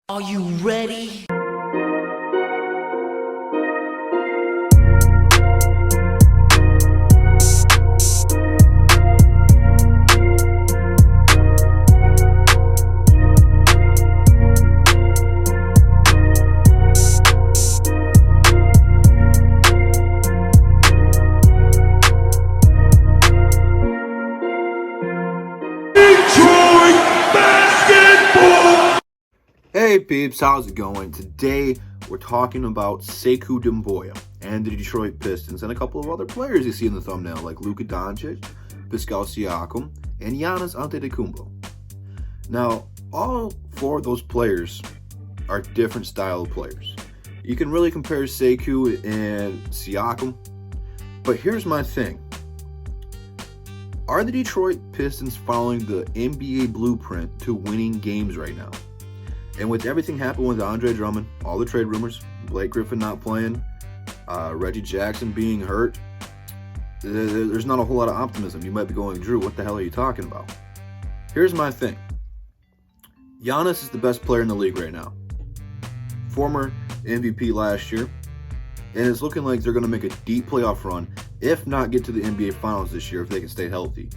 Are you ready? Detroit basketball! Hey peeps, how's it going? Today we're talking about Sekou Doumbouya and the Detroit Pistons and a couple of other players you see in the thumbnail like Luka Doncic, Pascal Siakam, and Giannis Antetokounmpo. Now, all four of those players are different style of players. You can really compare Sekou and Siakam, but here's my thing. Are the Detroit Pistons following the NBA blueprint to winning games right now? And with everything happening with Andre Drummond, all the trade rumors, Blake Griffin not playing, Reggie Jackson being hurt, there's not a whole lot of optimism. You might be going, Drew, what the hell are you talking about? Here's my thing. Giannis is the best player in the league right now. Former MVP last year. And it's looking like they're going to make a deep playoff run, if not get to the NBA Finals this year if they can stay healthy.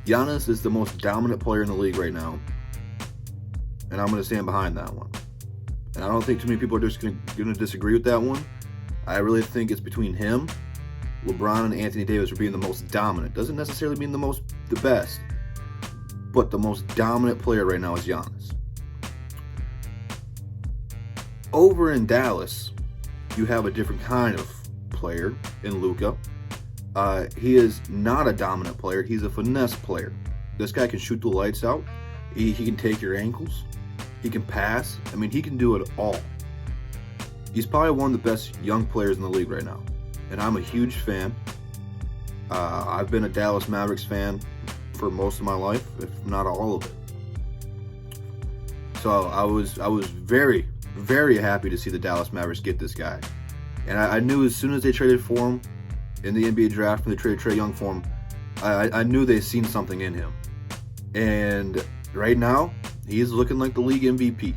Giannis is the most dominant player in the league right now. And I'm going to stand behind that one. And I don't think too many people are just going to disagree with that one. I really think it's between him, LeBron, and Anthony Davis for being the most dominant. Doesn't necessarily mean the best, but the most dominant player right now is Giannis. Over in Dallas, you have a different kind of player in Luka. He is not a dominant player. He's a finesse player. This guy can shoot the lights out. He can take your ankles. He can pass. I mean, he can do it all. He's probably one of the best young players in the league right now. And I'm a huge fan. I've been a Dallas Mavericks fan for most of my life, if not all of it. So I was very, very happy to see the Dallas Mavericks get this guy. And I knew as soon as they traded for him in the NBA draft, when they traded Trae Young for him, I knew they'd seen something in him. And right now, he's looking like the league MVP.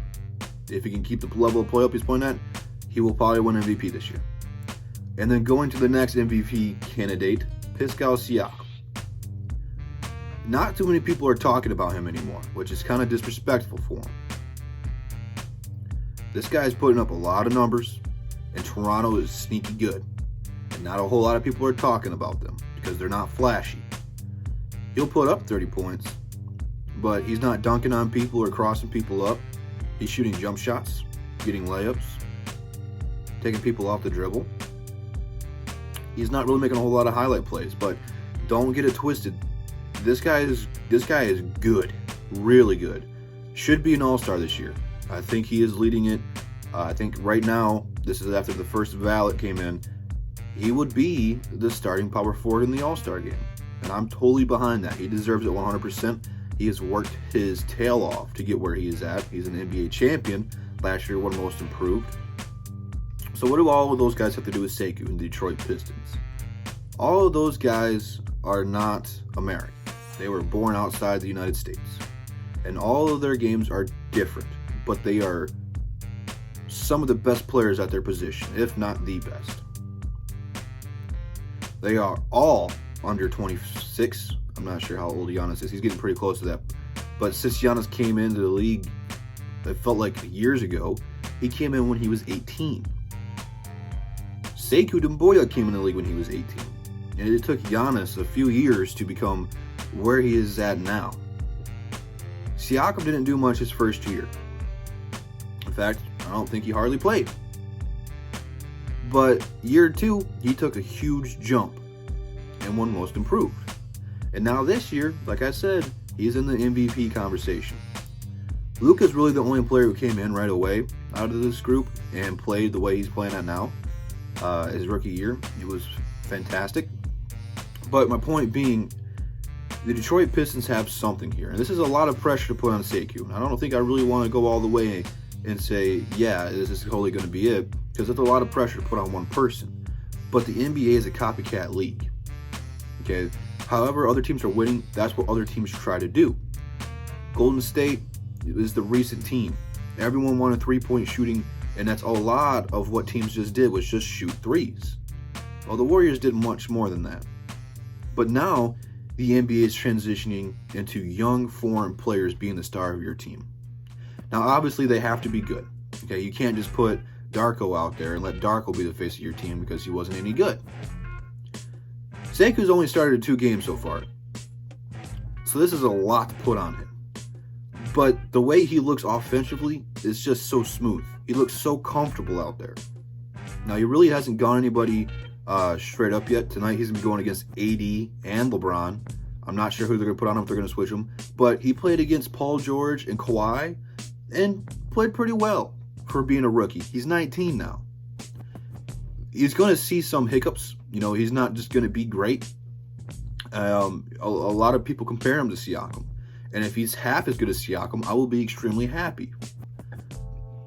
If he can keep the level of play up he's playing at, he will probably win MVP this year. And then going to the next MVP candidate, Pascal Siakam. Not too many people are talking about him anymore, which is kind of disrespectful for him. This guy's putting up a lot of numbers, and Toronto is sneaky good. And not a whole lot of people are talking about them because they're not flashy. He'll put up 30 points, but he's not dunking on people or crossing people up. He's shooting jump shots, getting layups, taking people off the dribble. He's not really making a whole lot of highlight plays, but don't get it twisted. This guy is good, really good. Should be an all-star this year. I think he is leading it. I think right now, this is after the first ballot came in, he would be the starting power forward in the all-star game. And I'm totally behind that. He deserves it 100%. He has worked his tail off to get where he is at. He's an NBA champion. Last year, one of the most improved. So what do all of those guys have to do with Sekou and the Detroit Pistons? All of those guys are not American. They were born outside the United States. And all of their games are different. But they are some of the best players at their position, if not the best. They are all under 26. I'm not sure how old Giannis is. He's getting pretty close to that. But since Giannis came into the league, it felt like years ago, he came in when he was 18. Sekou Doumbouya came in the league when he was 18. And it took Giannis a few years to become where he is at now. Siakam didn't do much his first year. In fact, I don't think he hardly played. But year two, he took a huge jump and won most improved. And now this year, like I said, he's in the MVP conversation. Luka's really the only player who came in right away out of this group and played the way he's playing at now. His rookie year, it was fantastic. But my point being, the Detroit Pistons have something here. And this is a lot of pressure to put on Sekou. And I don't think I really want to go all the way and say, yeah, this is totally going to be it. Because it's a lot of pressure to put on one person. But the NBA is a copycat league. Okay? However other teams are winning, that's what other teams try to do. Golden State is the recent team. Everyone wanted three-point shooting, and that's a lot of what teams just did, was just shoot threes. Well, the Warriors did much more than that. But now, the NBA is transitioning into young foreign players being the star of your team. Now, obviously, they have to be good. Okay, you can't just put Darko out there and let Darko be the face of your team because he wasn't any good. Sekou's only started 2 games so far. So this is a lot to put on him. But the way he looks offensively is just so smooth. He looks so comfortable out there. Now, he really hasn't gone anybody straight up yet. Tonight, he's going to be going against AD and LeBron. I'm not sure who they're going to put on him, if they're going to switch him. But he played against Paul George and Kawhi and played pretty well for being a rookie. He's 19 now. He's going to see some hiccups. You know, he's not just going to be great. A lot of people compare him to Siakam. And if he's half as good as Siakam, I will be extremely happy.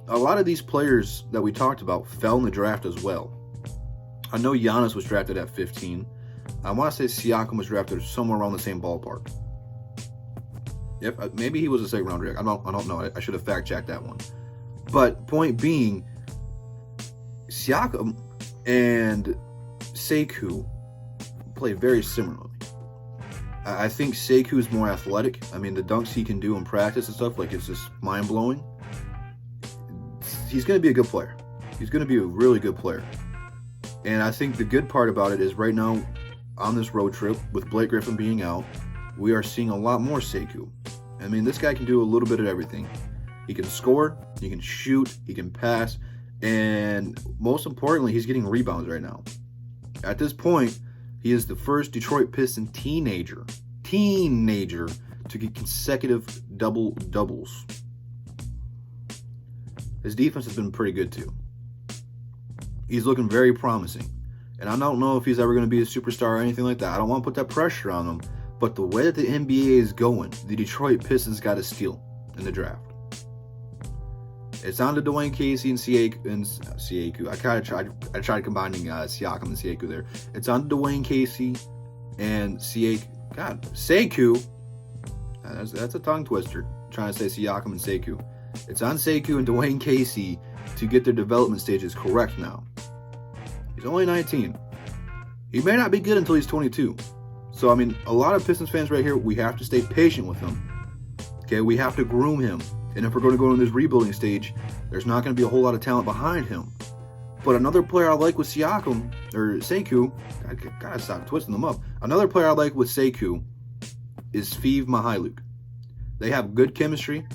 A lot of these players that we talked about fell in the draft as well. I know Giannis was drafted at 15. I want to say Siakam was drafted somewhere around the same ballpark. Yep, maybe he was a second round draft. I don't know. I should have fact checked that one. But point being, Siakam and Sekou play very similarly. I think Sekou is more athletic. I mean, the dunks he can do in practice and stuff, like, it's just mind-blowing. He's going to be a good player. He's going to be a really good player. And I think the good part about it is right now, on this road trip, with Blake Griffin being out, we are seeing a lot more Sekou. I mean, this guy can do a little bit of everything. He can score, he can shoot, he can pass, and most importantly, he's getting rebounds right now. At this point, he is the first Detroit Piston teenager to get consecutive double-doubles. His defense has been pretty good too. He's looking very promising. And I don't know if he's ever going to be a superstar or anything like that. I don't want to put that pressure on him. But the way that the NBA is going, the Detroit Pistons got a steal in the draft. It's on to Dwayne Casey and Sekou. I tried combining Siakam and Sekou there. It's on to Dwayne Casey and Sekou. That's a tongue twister, trying to say Siakam and Sekou. It's on Sekou and Dwayne Casey to get their development stages correct now. He's only 19. He may not be good until he's 22. So, I mean, a lot of Pistons fans right here, we have to stay patient with him. Okay, we have to groom him. And if we're going to go in this rebuilding stage, there's not going to be a whole lot of talent behind him. But another player I like with Siakam, or Sekou, I gotta stop twisting them up. Another player I like with Sekou is Fiv Mihailuk. They have good chemistry.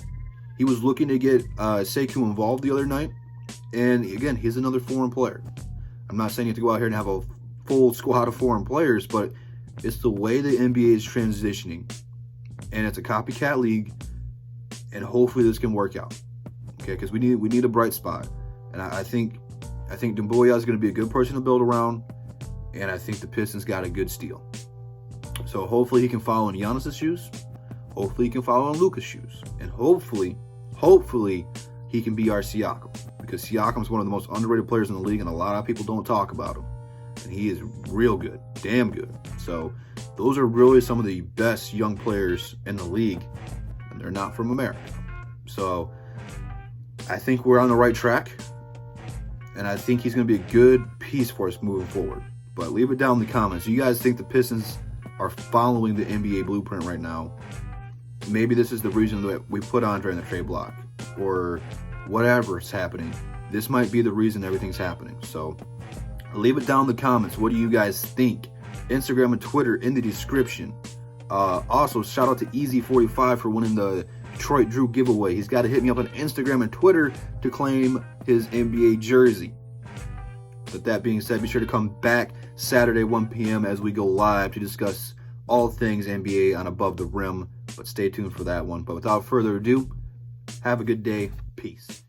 He was looking to get Sekou involved the other night. And again, he's another foreign player. I'm not saying you have to go out here and have a full squad of foreign players, but it's the way the NBA is transitioning. And it's a copycat league. And hopefully this can work out. Okay, because we need a bright spot. And I think Doumbouya is going to be a good person to build around. And I think the Pistons got a good steal. So hopefully he can follow in Giannis' shoes. Hopefully he can follow in Luka's shoes. And hopefully he can be our Siakam. Because Siakam is one of the most underrated players in the league, and a lot of people don't talk about him. And he is real good. Damn good. So those are really some of the best young players in the league. And they're not from America. So I think we're on the right track. And I think he's going to be a good piece for us moving forward. But leave it down in the comments. Do you guys think the Pistons are following the NBA blueprint right now? Maybe this is the reason that we put Andre in the trade block. Or whatever is happening. This might be the reason everything's happening. So leave it down in the comments. What do you guys think? Instagram and Twitter in the description. Also, shout out to Easy45 for winning the Detroit Drew giveaway. He's got to hit me up on Instagram and Twitter to claim his NBA jersey. With that being said, be sure to come back Saturday 1 p.m. as we go live to discuss all things NBA on Above the Rim. But stay tuned for that one. But without further ado, have a good day. Peace.